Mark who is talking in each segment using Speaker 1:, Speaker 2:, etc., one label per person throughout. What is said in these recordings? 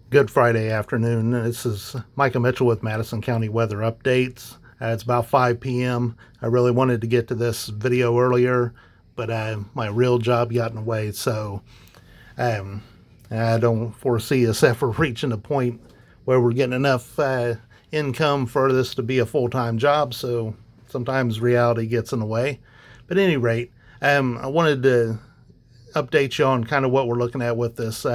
Speaker 1: Good Friday afternoon. This is Micah Mitchell with Madison County Weather Updates. It's about 5 p.m. I really wanted to get to this video earlier, but my real job got in the way, so um, I don't foresee us ever reaching a point where we're getting enough income for this to be a full-time job, so sometimes reality gets in the way. But at any rate, I wanted to update you on kind of what we're looking at with this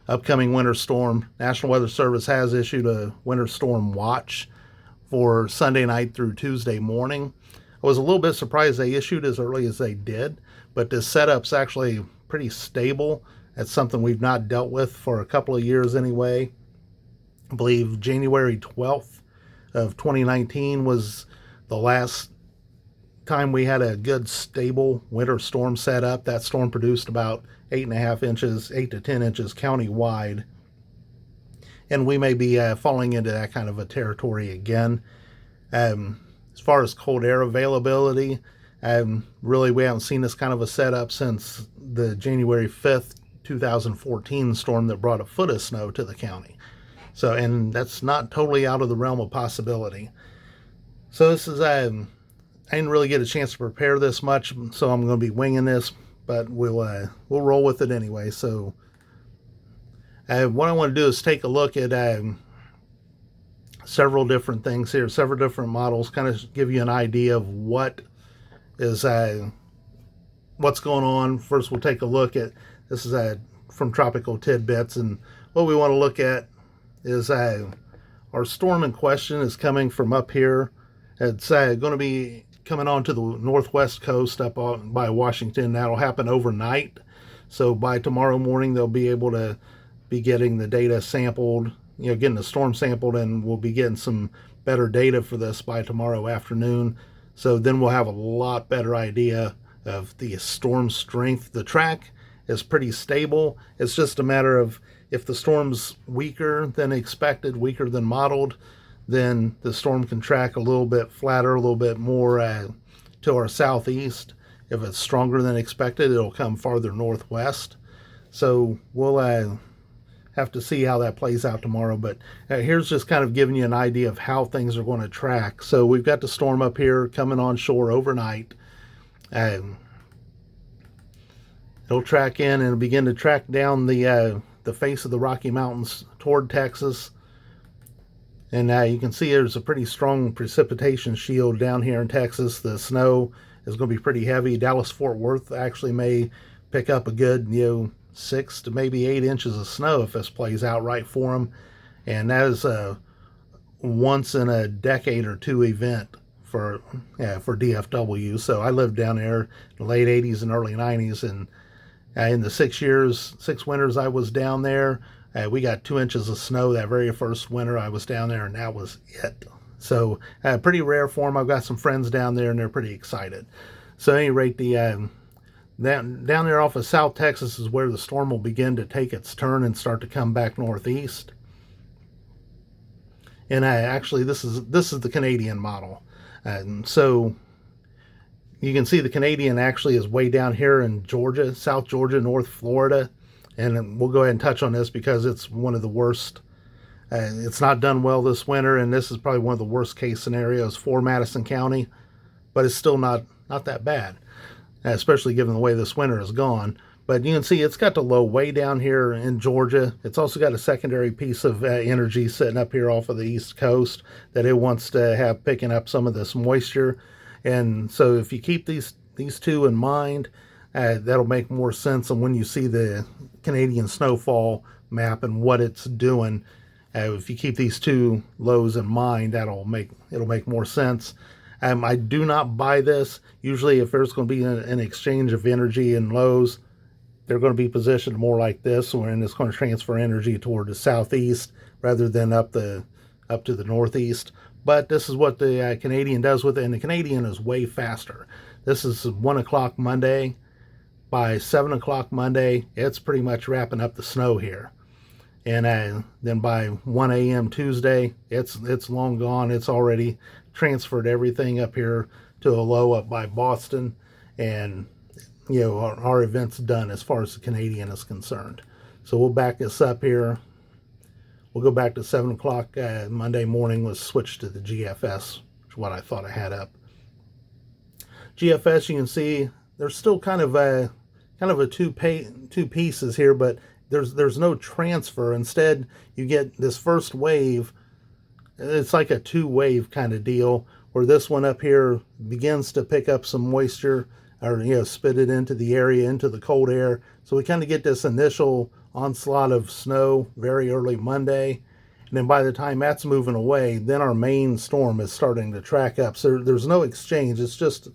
Speaker 1: upcoming winter storm. National Weather Service has issued a winter storm watch for Sunday night through Tuesday morning. I was a little bit surprised they issued as early as they did, but this setup's actually pretty stable. It's something we've not dealt with for a couple of years anyway. I believe January 12th of 2019 was the last time we had a good stable winter storm set up. That storm produced about 8.5 inches, 8 to 10 inches county-wide, and we may be falling into that kind of a territory again. As far as cold air availability, really we haven't seen this kind of a setup since the January 5th, 2014 storm that brought a foot of snow to the county. So, and that's not totally out of the realm of possibility. So this is I didn't really get a chance to prepare this much, so I'm going to be winging this, but we'll roll with it anyway. So what I want to do is take a look at several different things here, several different models, kind of give you an idea of what is what's going on. First, we'll take a look at this is from Tropical Tidbits, and what we want to look at is our storm in question is coming from up here. It's going to be coming onto the northwest coast up by Washington. That'll happen overnight. So by tomorrow morning, they'll be able to be getting the data sampled, getting the storm sampled, and we'll be getting some better data for this by tomorrow afternoon. So then we'll have a lot better idea of the storm strength. The track is pretty stable. It's just a matter of if the storm's weaker than expected, weaker than modeled, then the storm can track a little bit flatter, a little bit more to our southeast. If it's stronger than expected, it'll come farther northwest. So we'll have to see how that plays out tomorrow. But here's just kind of giving you an idea of how things are going to track. So we've got the storm up here coming on shore overnight. It'll track in and begin to track down the face of the Rocky Mountains toward Texas. And you can see there's a pretty strong precipitation shield down here in Texas. The snow is going to be pretty heavy. Dallas-Fort Worth actually may pick up a good, 6 to maybe 8 inches of snow if this plays out right for them. And that is a once in a decade or two event for DFW. So I lived down there in the late 80s and early 90s, and in the 6 winters I was down there, we got 2 inches of snow that very first winter I was down there, and that was it. So pretty rare for them. I've got some friends down there, and they're pretty excited. So at any rate, the down there off of South Texas is where the storm will begin to take its turn and start to come back northeast. And actually, this is the Canadian model. So you can see the Canadian actually is way down here in Georgia, South Georgia, North Florida. And we'll go ahead and touch on this because it's one of the worst. It's not done well this winter, and this is probably one of the worst case scenarios for Madison County, but it's still not that bad, especially given the way this winter has gone. But you can see it's got the low way down here in Georgia. It's also got a secondary piece of energy sitting up here off of the East Coast that it wants to have picking up some of this moisture. And so if you keep these two in mind, that'll make more sense. And when you see the Canadian snowfall map and what it's doing, if you keep these two lows in mind, it'll make more sense. I do not buy this. Usually if there's going to be an exchange of energy and lows, they're going to be positioned more like this, and it's going to transfer energy toward the southeast rather than up to the northeast. But this is what the Canadian does with it, and the Canadian is way faster. This is 1 o'clock Monday. By 7 o'clock Monday, it's pretty much wrapping up the snow here. And then by 1 a.m. Tuesday, it's long gone. It's already transferred everything up here to a low up by Boston. And, our event's done as far as the Canadian is concerned. So we'll back this up here. we'll go back to 7 o'clock Monday morning was switched to the GFS, which is what I thought I had up. GFS, you can see there's still kind of a two pieces here, but there's no transfer. Instead, you get this first wave. It's like a two-wave kind of deal, where this one up here begins to pick up some moisture, or spit it into the area, into the cold air. So we kind of get this initial onslaught of snow very early Monday, and then by the time that's moving away, then our main storm is starting to track up. So there's no exchange. It's just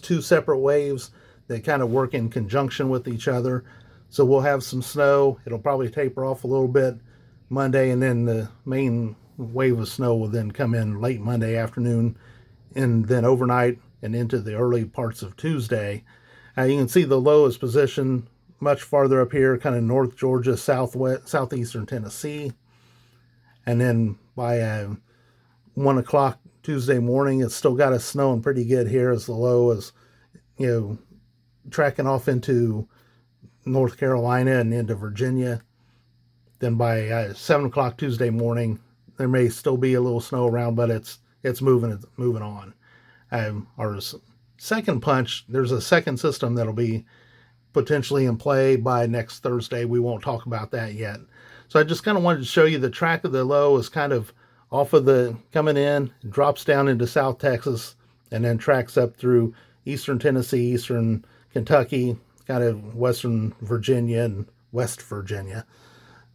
Speaker 1: two separate waves that kind of work in conjunction with each other. So we'll have some snow. It'll probably taper off a little bit Monday, and then the main wave of snow will then come in late Monday afternoon, and then overnight and into the early parts of Tuesday. You can see the low is positioned much farther up here, kind of North Georgia, southeastern Tennessee. And then by 1 o'clock Tuesday morning, it's still got us snowing pretty good here, as the low is, tracking off into North Carolina and into Virginia. Then by 7 o'clock Tuesday morning, there may still be a little snow around, but it's moving on. Our second punch, there's a second system that'll be potentially in play by next Thursday. We won't talk about that yet. So I just kind of wanted to show you the track of the low is kind of off of the coming in, drops down into South Texas, and then tracks up through eastern Tennessee, eastern Kentucky, kind of western Virginia and West Virginia.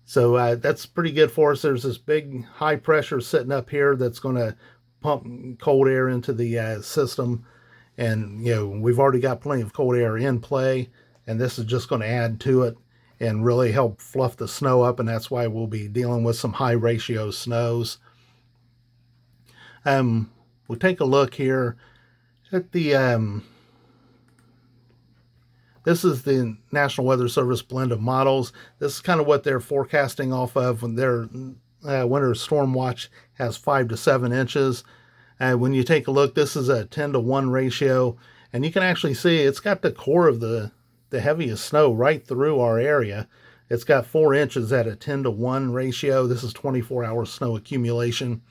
Speaker 1: So that's pretty good for us. There's this big high pressure sitting up here that's going to pump cold air into the system. And, we've already got plenty of cold air in play, and this is just going to add to it and really help fluff the snow up. And that's why we'll be dealing with some high ratio snows. We'll take a look here at the, this is the National Weather Service blend of models. This is kind of what they're forecasting off of when their winter storm watch has 5 to 7 inches. When you take a look, this is a 10-to-1 ratio, and you can actually see it's got the core of the heaviest snow right through our area. It's got 4 inches at a 10-to-1 ratio. This is 24-hour snow accumulation.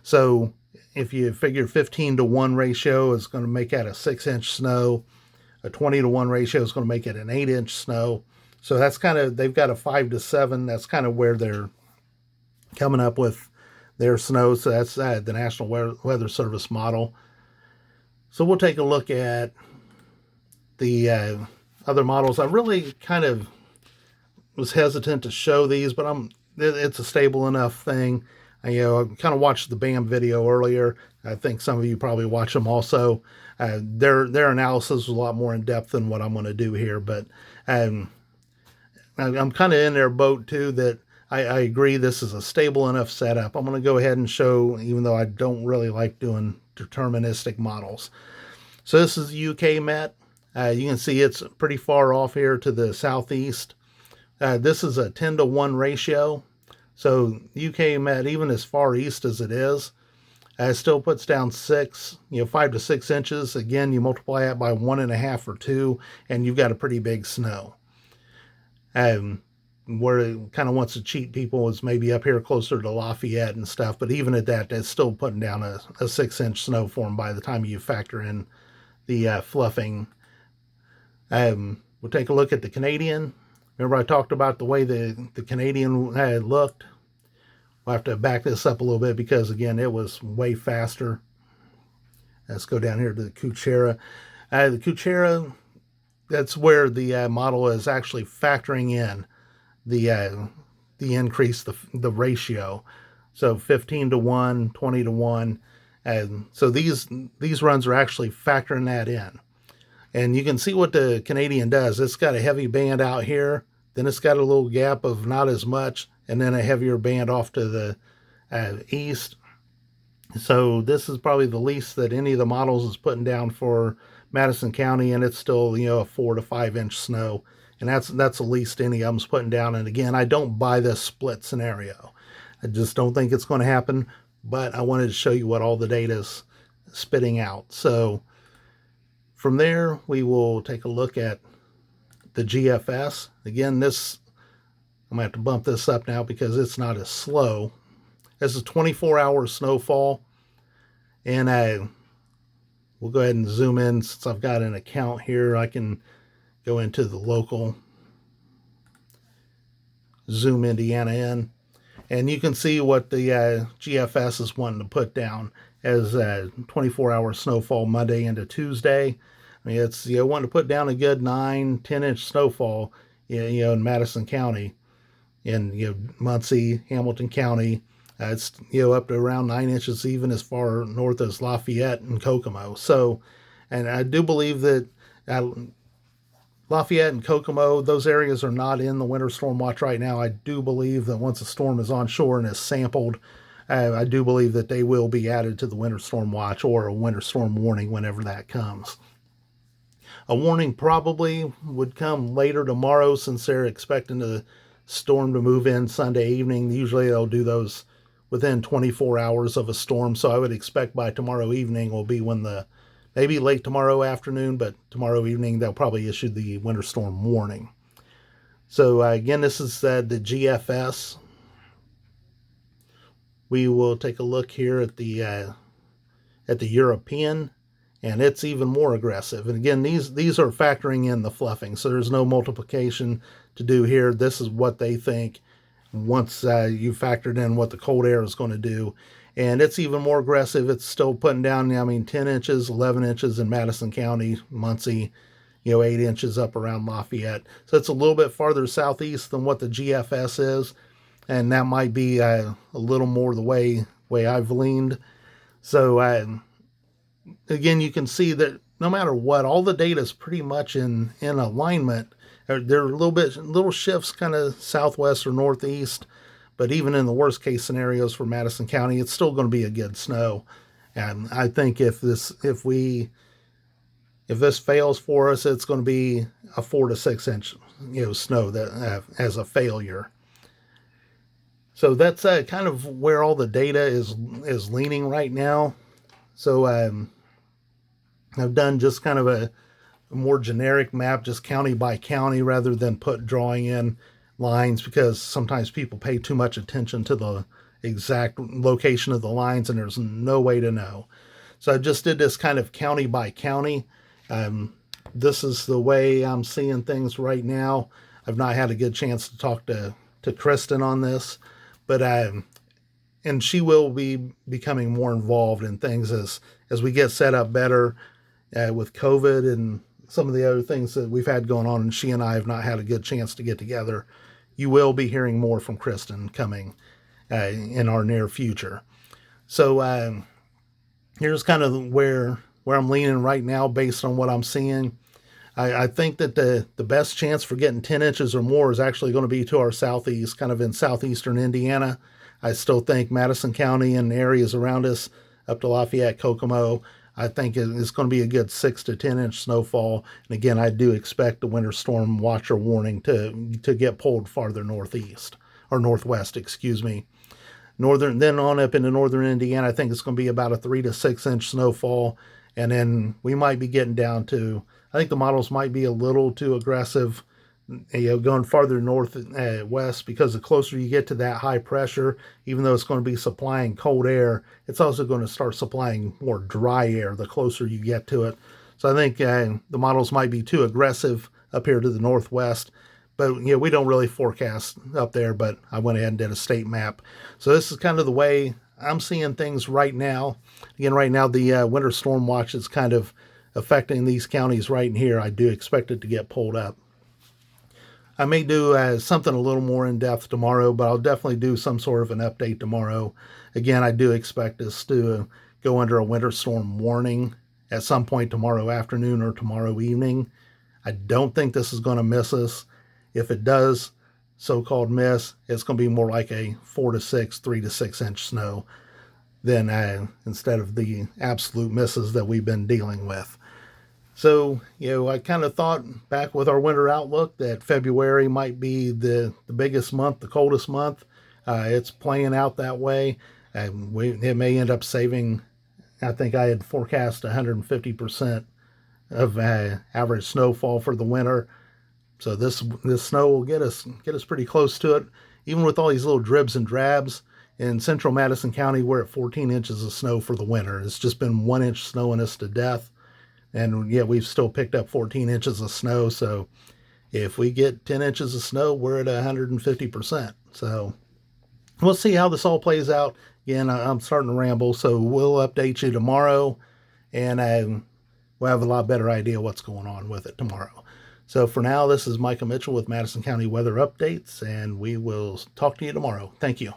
Speaker 1: So if you figure 15-to-1 ratio is going to make that a 6-inch snow, a 20-to-1 ratio is going to make it an 8-inch snow. So that's kind of, they've got a 5 to 7. That's kind of where they're coming up with their snow. So that's the National Weather Service model. So we'll take a look at the other models. I really kind of was hesitant to show these, but it's a stable enough thing. I kind of watched the BAM video earlier. I think some of you probably watch them also. Their analysis was a lot more in depth than what I'm going to do here, but I'm kind of in their boat too, that I agree this is a stable enough setup. I'm going to go ahead and show, even though I don't really like doing deterministic models. So this is the UK Met. You can see it's pretty far off here to the southeast. This is a 10-to-1 ratio. So UK Met, even as far east as it is, still puts down 5 to 6 inches. Again, you multiply that by 1.5 or 2, and you've got a pretty big snow. Where it kind of wants to cheat people is maybe up here closer to Lafayette and stuff, but even at that, that's still putting down a 6-inch snowform by the time you factor in the fluffing. We'll take a look at the Canadian. Remember I talked about the way the Canadian had looked? We'll have to back this up a little bit because, again, it was way faster. Let's go down here to the Kuchera. The Kuchera, that's where the model is actually factoring in the increase, the ratio. So 15-to-1, 20-to-1. And so these runs are actually factoring that in. And you can see what the Canadian does. It's got a heavy band out here. Then it's got a little gap of not as much, and then a heavier band off to the east. So this is probably the least that any of the models is putting down for Madison County, and it's still, a 4 to 5 inch snow. And that's the least any of them's putting down. And again, I don't buy this split scenario. I just don't think it's going to happen. But I wanted to show you what all the data is spitting out. So from there, we will take a look at the GFS. Again, I'm going to have to bump this up now because it's not as slow. This is 24-hour snowfall. And we'll go ahead and zoom in. Since I've got an account here, I can go into the local, zoom Indiana in. And you can see what the GFS is wanting to put down as 24-hour snowfall Monday into Tuesday. I mean, it's wanting to put down a good 9-10 inch snowfall, in Madison County, in Muncie, Hamilton County. It's up to around 9 inches, even as far north as Lafayette and Kokomo. So, and I do believe that Lafayette and Kokomo, those areas are not in the winter storm watch right now. I do believe that once a storm is on shore and is sampled, I do believe that they will be added to the winter storm watch or a winter storm warning whenever that comes. A warning probably would come later tomorrow, since they're expecting the storm to move in Sunday evening. Usually they'll do those within 24 hours of a storm. So I would expect by tomorrow evening will be when maybe late tomorrow afternoon, but tomorrow evening they'll probably issue the winter storm warning. So again, this is the GFS. We will take a look here at the European, and it's even more aggressive. And again, these are factoring in the fluffing, so there's no multiplication to do here. This is what they think once you factored in what the cold air is going to do. And it's even more aggressive. It's still putting down, 10 inches, 11 inches in Madison County, Muncie, 8 inches up around Lafayette. So it's a little bit farther southeast than what the GFS is. And that might be a little more the way I've leaned. So again, you can see that no matter what, all the data is pretty much in alignment. There are little shifts kind of southwest or northeast, but even in the worst case scenarios for Madison County, it's still going to be a good snow. And I think if this fails for us, it's going to be a 4 to 6 inch snow that as a failure. So that's kind of where all the data is leaning right now. So I've done just kind of a more generic map, just county by county, rather than drawing in lines, because sometimes people pay too much attention to the exact location of the lines and there's no way to know. So I just did this kind of county by county. This is the way I'm seeing things right now. I've not had a good chance to talk to Kristen on this, but and she will be becoming more involved in things as we get set up better with COVID and some of the other things that we've had going on, and she and I have not had a good chance to get together. You will be hearing more from Kristen coming in our near future. So here's kind of where I'm leaning right now based on what I'm seeing. I think that the best chance for getting 10 inches or more is actually going to be to our southeast, kind of in southeastern Indiana. I still think Madison County and areas around us up to Lafayette, Kokomo, I think it's going to be a good 6 to 10 inch snowfall. And again, I do expect the winter storm watch or warning to get pulled farther northeast, or northwest, excuse me. Then on up into northern Indiana, I think it's going to be about a 3 to 6 inch snowfall. And then we might be getting down to, I think the models might be a little too aggressive, going farther north west, because the closer you get to that high pressure, even though it's going to be supplying cold air, it's also going to start supplying more dry air the closer you get to it. So I think the models might be too aggressive up here to the northwest, but we don't really forecast up there, but I went ahead and did a state map. So this is kind of the way I'm seeing things right now. Again, right now the winter storm watch is kind of affecting these counties right in here. I do expect it to get pulled up. I may do something a little more in-depth tomorrow, but I'll definitely do some sort of an update tomorrow. Again, I do expect us to go under a winter storm warning at some point tomorrow afternoon or tomorrow evening. I don't think this is going to miss us. If it does so-called miss, it's going to be more like a 4 to 6, 3 to 6 inch snow than instead of the absolute misses that we've been dealing with. So, I kind of thought back with our winter outlook that February might be the biggest month, the coldest month. It's playing out that way. It may end up saving, I think I had forecast 150% of average snowfall for the winter. So this snow will get us pretty close to it, even with all these little dribs and drabs. In central Madison County, we're at 14 inches of snow for the winter. It's just been 1 inch snowing us to death, and yet we've still picked up 14 inches of snow. So if we get 10 inches of snow, we're at 150%. So we'll see how this all plays out. Again, I'm starting to ramble, so we'll update you tomorrow, and we'll have a lot better idea what's going on with it tomorrow. So for now, this is Micah Mitchell with Madison County Weather Updates, and we will talk to you tomorrow. Thank you.